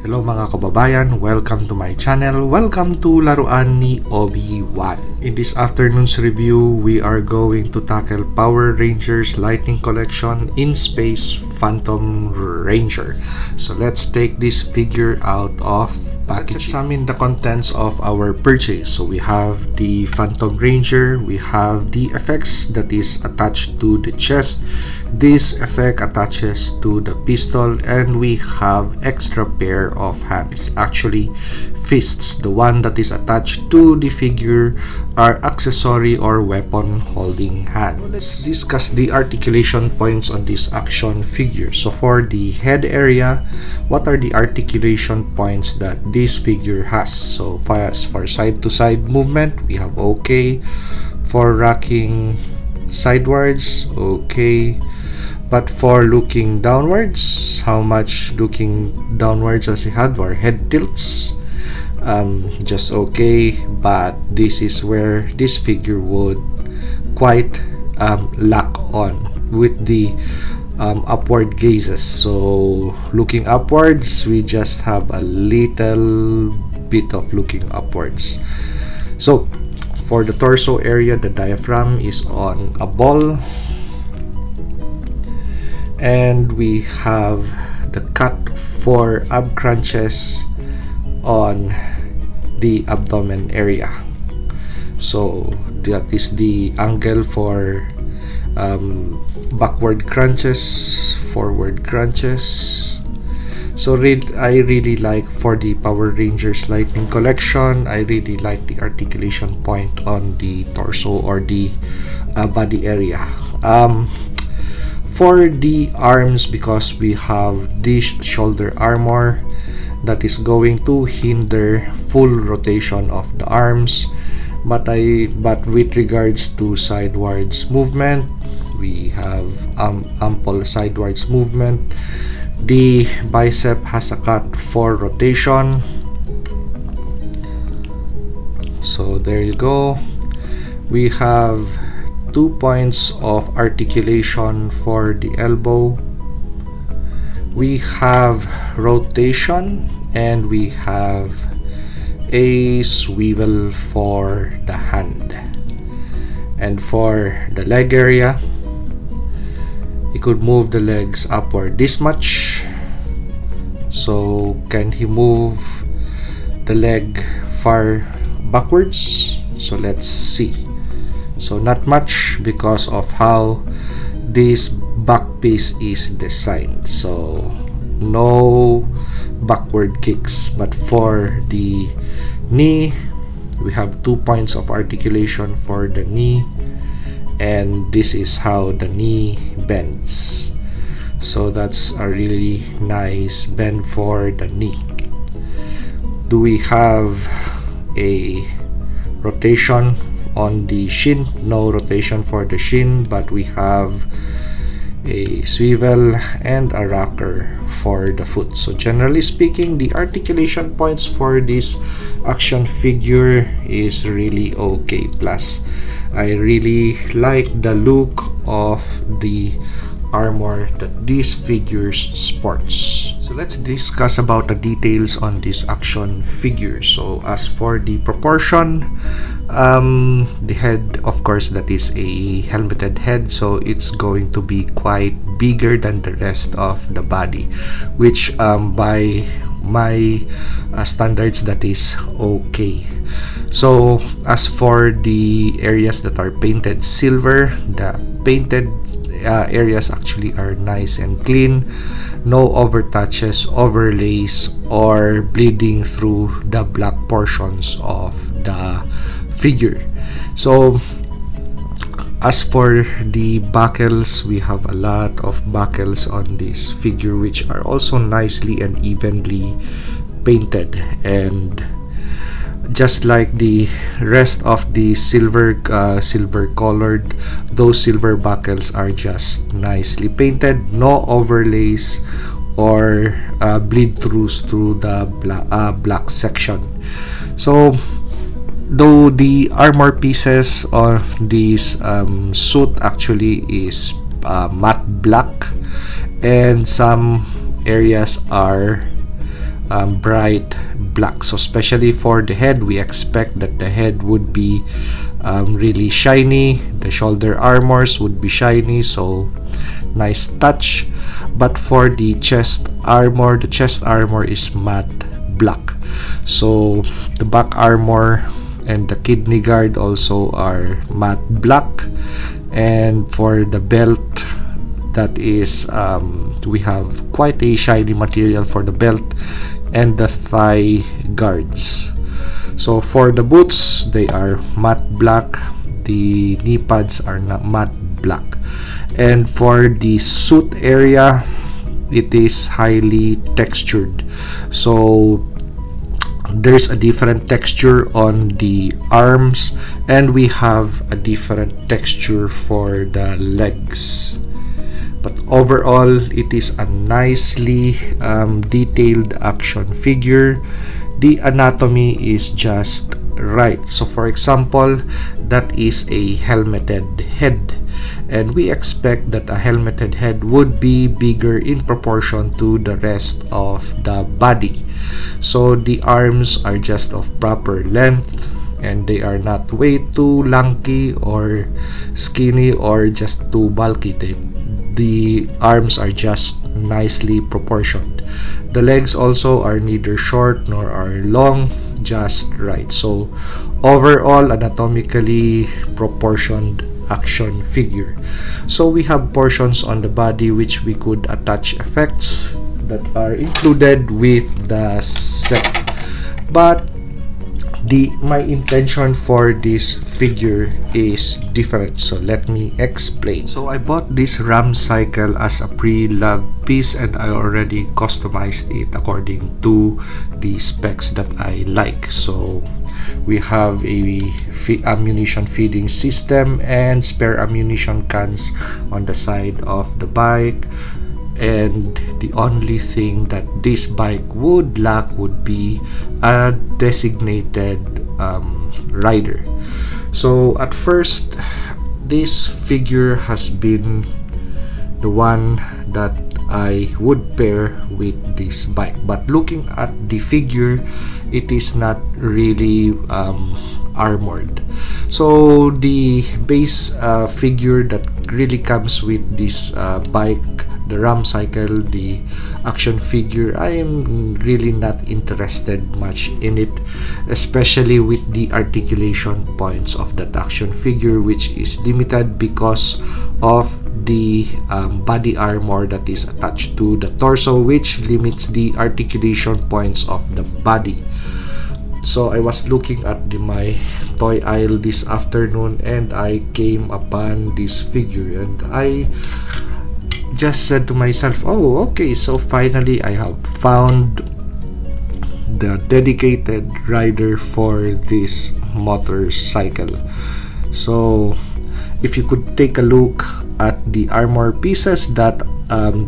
Hello mga kababayan, welcome to my channel. Welcome to Laruan ni Obi-Wan. In this afternoon's review, we are going to tackle Power Rangers Lightning Collection in Space Phantom Ranger. So let's take this figure out of packaging. Let's examine the contents of our purchase. So we have the Phantom Ranger, we have the effects that is attached to the chest. This effect attaches to the pistol, and we have extra pair of hands, actually fists. The one that is attached to the figure are accessory or weapon holding hand. So let's discuss the articulation points on this action figure. So for the head area, what are the articulation points that this figure has? So for side to side movement, we have okay. For rocking sidewards, okay. But for looking downwards, how much looking downwards does he have? Or head tilts, just okay. But this is where this figure would quite lack on with the upward gazes. So looking upwards, we just have a little bit of looking upwards. So for the torso area, the diaphragm is on a ball, and we have the cut for ab crunches on the abdomen area. So that is the angle for backward crunches, forward crunches. So I really like, for the Power Rangers Lightning Collection, I really like the articulation point on the torso or the body area. For the arms, because we have this shoulder armor that is going to hinder full rotation of the arms, but with regards to sidewards movement, we have ample sidewards movement. The bicep has a cut for rotation, so there you go. We have 2 points of articulation for the elbow. We have rotation, and we have a swivel for the hand. And for the leg area, he could move the legs upward this much. So can he move the leg far backwards? So let's see. So not much, because of how this back piece is designed. So no backward kicks. But for the knee, we have 2 points of articulation for the knee, and this is how the knee bends. So that's a really nice bend for the knee. Do we have a rotation on the shin? No rotation for the shin, but we have a swivel and a rocker for the foot. So generally speaking, the articulation points for this action figure is really okay. Plus, I really like the look of the armor that these figures sports. So let's discuss about the details on this action figure. So as for the proportion, the head, of course, that is a helmeted head, so it's going to be quite bigger than the rest of the body, which by my standards, that is okay. So as for the areas that are painted silver, the painted areas actually are nice and clean. No overtouches, overlays, or bleeding through the black portions of the figure. So as for the buckles, we have a lot of buckles on this figure, which are also nicely and evenly painted. And just like the rest of the silver colored, those silver buckles are just nicely painted. No overlays or bleed throughs through the black section. So though the armor pieces of this suit actually is matte black, and some areas are bright black. So especially for the head, we expect that the head would be really shiny, the shoulder armors would be shiny, so nice touch. But for the chest armor is matte black. So the back armor and the kidney guard also are matte black. And for the belt, that is we have quite a shiny material for the belt and the thigh guards. So for the boots, they are matte black, the knee pads are not matte black. And for the suit area, it is highly textured. So there's a different texture on the arms, and we have a different texture for the legs. But overall, it is a nicely detailed action figure. The anatomy is just right. So for example, that is a helmeted head, and we expect that a helmeted head would be bigger in proportion to the rest of the body. So the arms are just of proper length, and they are not way too lanky or skinny or just too bulky. The arms are just nicely proportioned. The legs also are neither short nor are long, just right. So overall, anatomically proportioned action figure. So we have portions on the body which we could attach effects that are included with the set. But my intention for this figure is different, so let me explain. So I bought this RAM cycle as a pre-loved piece, and I already customized it according to the specs that I like. So we have a ammunition feeding system and spare ammunition cans on the side of the bike. And the only thing that this bike would lack would be a designated rider. So at first, this figure has been the one that I would pair with this bike, but looking at the figure, it is not really armored. So the base figure that really comes with this bike, the RAM cycle, the action figure, I am really not interested much in it, especially with the articulation points of that action figure, which is limited because of the body armor that is attached to the torso, which limits the articulation points of the body. So I was looking at my toy aisle this afternoon, and I came upon this figure, and I just said to myself, oh, okay, so finally I have found the dedicated rider for this motorcycle. So if you could take a look at the armor pieces that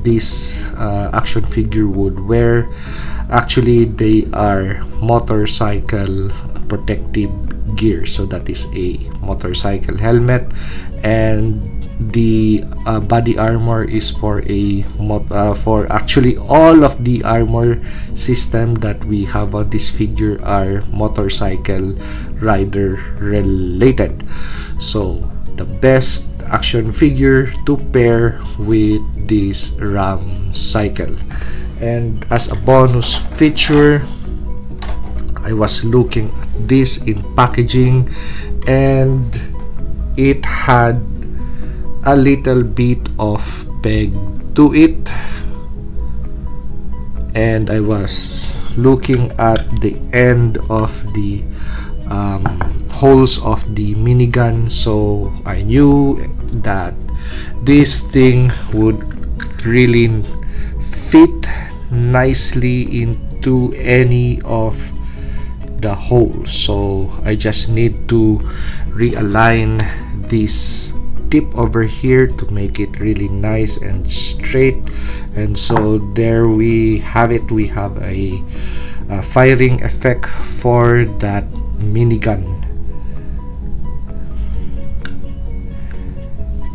this action figure would wear, actually they are motorcycle protective gear. So that is a motorcycle helmet, and the body armor is for for actually all of the armor system that we have on this figure are motorcycle rider related. So the best action figure to pair with this RAM cycle. And as a bonus feature, I was looking at this in packaging, and it had a little bit of peg to it, and I was looking at the end of the holes of the minigun, so I knew that this thing would really fit nicely into any of the holes. So I just need to realign this tip over here to make it really nice and straight. And so there we have it. We have a firing effect for that minigun.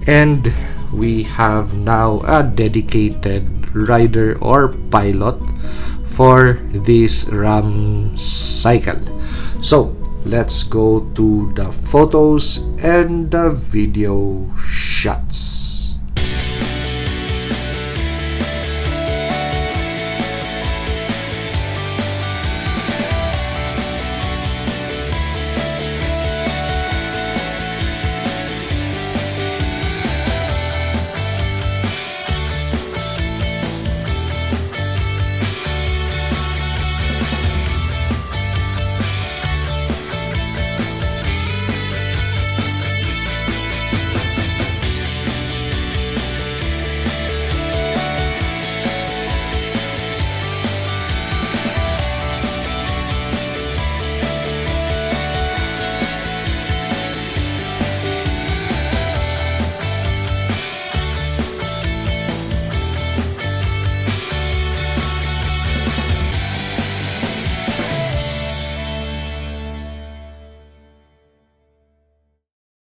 And we have now a dedicated rider or pilot for this RAM cycle. So let's go to the photos and the video shots.